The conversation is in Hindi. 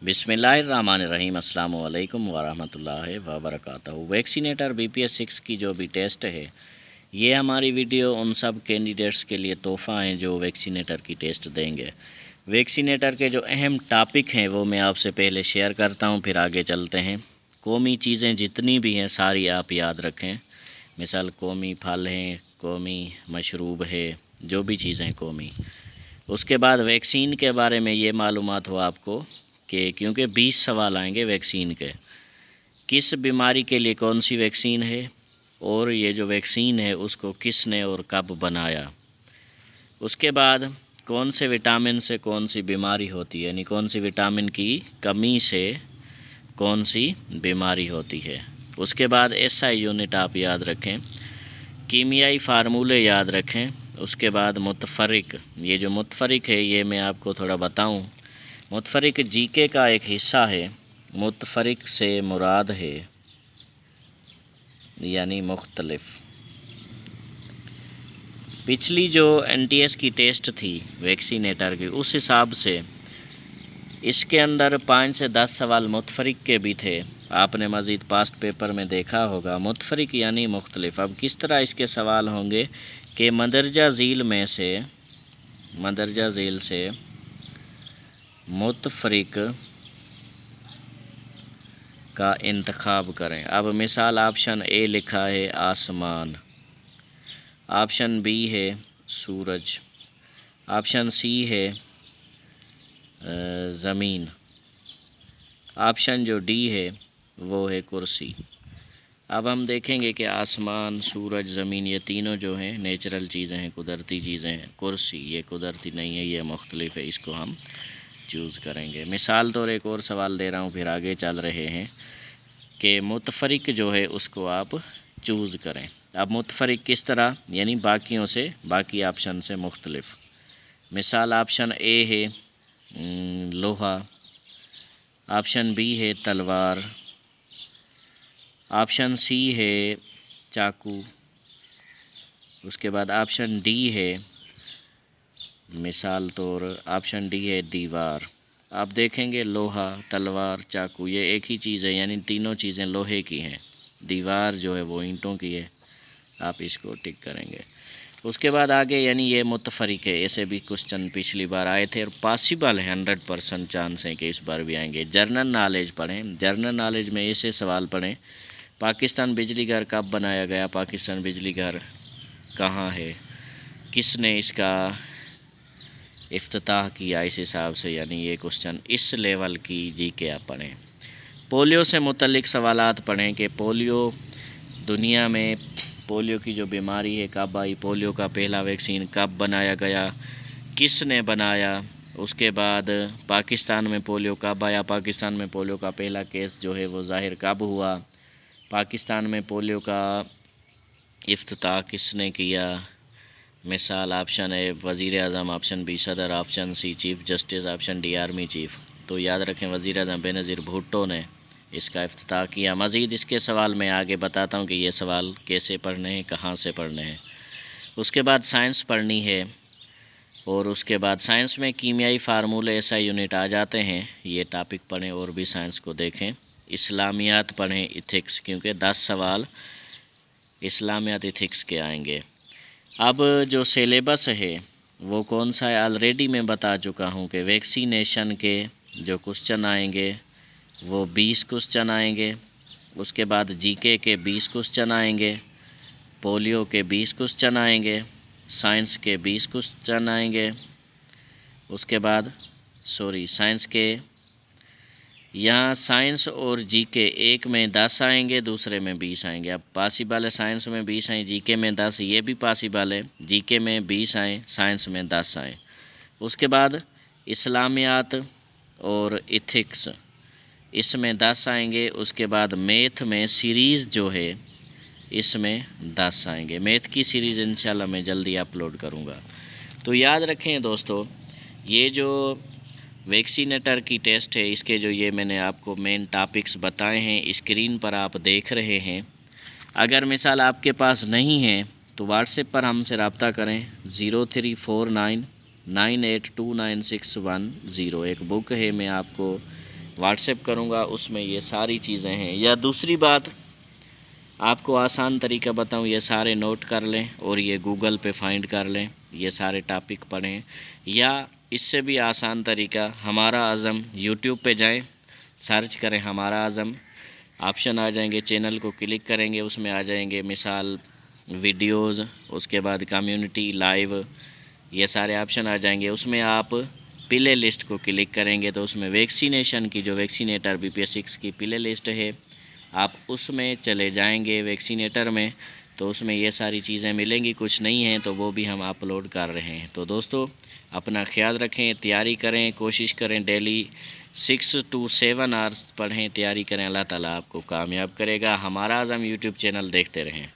बिस्मिल्लाहिर्रहमानिर्रहीम अस्सलामु अलैकुम वरहमतुल्लाहि वबरकातुहू। वैक्सीनेटर BPS 6 की जो भी टेस्ट है, ये हमारी वीडियो उन सब कैंडिडेट्स के लिए तोहफ़ा है जो वैक्सीनेटर की टेस्ट देंगे। वैक्सीनेटर के जो अहम टॉपिक हैं वो मैं आपसे पहले शेयर करता हूँ, फिर आगे चलते हैं। कौमी चीज़ें जितनी भी हैं सारी आप याद रखें। मिसाल कौमी फल हैं, कौमी मशरूब है, जो भी चीज़ें हैं कौमी। उसके बाद वैक्सीन के बारे में ये मालूमात हो आपको कि क्योंकि 20 सवाल आएंगे वैक्सीन के, किस बीमारी के लिए कौन सी वैक्सीन है और ये जो वैक्सीन है उसको किसने और कब बनाया। उसके बाद कौन से विटामिन से कौन सी बीमारी होती है, यानी कौन सी विटामिन की कमी से कौन सी बीमारी होती है। उसके बाद SI यूनिट आप याद रखें, कीमियाई फार्मूले याद रखें। उसके बाद मुतफरिक, ये जो मुतफरिक है ये मैं आपको थोड़ा बताऊं। मुतफरिक GK का एक हिस्सा है। मुतफरिक से मुराद है यानी मुख्तलिफ। पिछली जो NTS की टेस्ट थी वैक्सीनेटर की, उस हिसाब से इसके अंदर 5 से 10 सवाल मुतफरिक के भी थे। आपने मज़ीद पास्ट पेपर में देखा होगा। मुतफरिक यानी मुख्तलिफ। अब किस तरह इसके सवाल होंगे कि मंदरजा झील से मुतफरिक का इंतखाब करें। अब मिसाल ऑप्शन A लिखा है आसमान, ऑप्शन B है सूरज, ऑप्शन C है ज़मीन, ऑप्शन जो D है वो है कुर्सी। अब हम देखेंगे कि आसमान, सूरज, ज़मीन ये तीनों जो हैं नेचुरल चीज़ें हैं, कुदरती चीज़ें हैं। कुर्सी ये कुदरती नहीं है, ये मुख्तलिफ है, इसको हम चूज़ करेंगे। मिसाल तौर एक और सवाल दे रहा हूँ, फिर आगे चल रहे हैं कि मुतफरिक जो है उसको आप चूज़ करें। अब मुतफरिक किस तरह, यानी बाकियों से, बाकी ऑप्शन से मुख्तलिफ। मिसाल ऑप्शन A है लोहा, ऑप्शन B है तलवार, ऑप्शन C है चाकू, उसके बाद ऑप्शन D है, मिसाल तौर ऑप्शन D है दीवार। आप देखेंगे लोहा, तलवार, चाकू ये एक ही चीज़ है, यानी तीनों चीज़ें लोहे की हैं। दीवार जो है वो ईंटों की है। आप इसको टिक करेंगे। उसके बाद आगे, यानी ये मुतफरिक है। ऐसे भी क्वेश्चन पिछली बार आए थे और पॉसिबल है, 100% चांस है कि इस बार भी आएंगे। जर्नल नॉलेज पढ़ें। जर्नल नॉलेज में ऐसे सवाल पढ़ें, पाकिस्तान बिजली घर कब बनाया गया, पाकिस्तान बिजली घर कहाँ है, किसने इसका इफ्तिताह किया, इस हिसाब से, यानी ये क्वेश्चन इस लेवल की GK आप पढ़ें। पोलियो से मुतल्लिक सवालात पढ़ें कि पोलियो दुनिया में, पोलियो की जो बीमारी है कब आई, पोलियो का पहला वैक्सीन कब बनाया गया, किसने बनाया। उसके बाद पाकिस्तान में पोलियो कब आया, पाकिस्तान में पोलियो का पहला केस जो है वो ज़ाहिर कब हुआ, पाकिस्तान में पोलियो का इफ्तिताह किसने किया। मिसाल ऑप्शन A वज़ीर आज़म, ऑप्शन B सदर, option C chief justice, option D army chief. तो याद रखें वज़ीर आज़म बेनज़ीर भुट्टो ने इसका इफ्तिताह किया। मज़ीद इसके सवाल मैं आगे बताता हूँ कि ये सवाल कैसे पढ़ने हैं, कहाँ से पढ़ने हैं। उसके बाद साइंस पढ़नी है, और उसके बाद साइंस में कीमियाई फार्मूले SI यूनिट आ जाते हैं। ये टॉपिक पढ़ें और भी साइंस को देखें। इस्लामियात पढ़ें, इथिक्स, क्योंकि 10 सवाल इस्लामियात इथिक्स के आएंगे। अब जो सिलेबस है वो कौन सा है, ऑलरेडी मैं बता चुका हूँ कि वैक्सीनेशन के जो क्वेश्चन आएंगे वो 20 क्वेश्चन आएंगे। उसके बाद GK के 20 क्वेश्चन आएंगे, पोलियो के 20 क्वेश्चन आएंगे, साइंस के 20 क्वेश्चन आएंगे। उसके बाद साइंस के, यहाँ साइंस और GK एक में 10 आएंगे, दूसरे में 20 आएंगे। अब पॉसिबल है साइंस में 20 आए, GK में 10, ये भी पॉसिबल है GK में 20 आए, साइंस में 10 आए। उसके बाद इस्लामियात और इथिक्स, इसमें 10 आएंगे। उसके बाद मैथ में सीरीज़ जो है इसमें 10 आएंगे। मैथ की सीरीज़ इंशाल्लाह मैं जल्दी अपलोड करूँगा। तो याद रखें दोस्तों, ये जो वैक्सीनेटर की टेस्ट है, इसके जो ये मैंने आपको मेन टॉपिक्स बताए हैं स्क्रीन पर आप देख रहे हैं। अगर मिसाल आपके पास नहीं है तो व्हाट्सएप पर हमसे रब्ता करें 034998296110। एक बुक है, मैं आपको व्हाट्सएप करूँगा, उसमें ये सारी चीज़ें हैं। या दूसरी बात, आपको आसान तरीका बताऊँ, ये सारे नोट कर लें और ये गूगल पे फाइंड कर लें, ये सारे टॉपिक पढ़ें। या इससे भी आसान तरीका, हमारा आज़म यूट्यूब पे जाएं, सर्च करें हमारा आज़म, ऑप्शन आ जाएंगे, चैनल को क्लिक करेंगे, उसमें आ जाएंगे मिसाल वीडियोज़, उसके बाद कम्युनिटी लाइव, ये सारे ऑप्शन आ जाएंगे। उसमें आप प्ले लिस्ट को क्लिक करेंगे तो उसमें वैक्सीनेशन की, जो वैक्सीनेटर BPS6 की प्ले लिस्ट है, आप उसमें चले जाएंगे वैक्सीनेटर में, तो उसमें ये सारी चीज़ें मिलेंगी। कुछ नहीं हैं तो वो भी हम अपलोड कर रहे हैं। तो दोस्तों अपना ख्याल रखें, तैयारी करें, कोशिश करें डेली 6 to 7 आवर्स पढ़ें, तैयारी करें। अल्लाह ताला आपको कामयाब करेगा। हमारा आज़म यूट्यूब चैनल देखते रहें।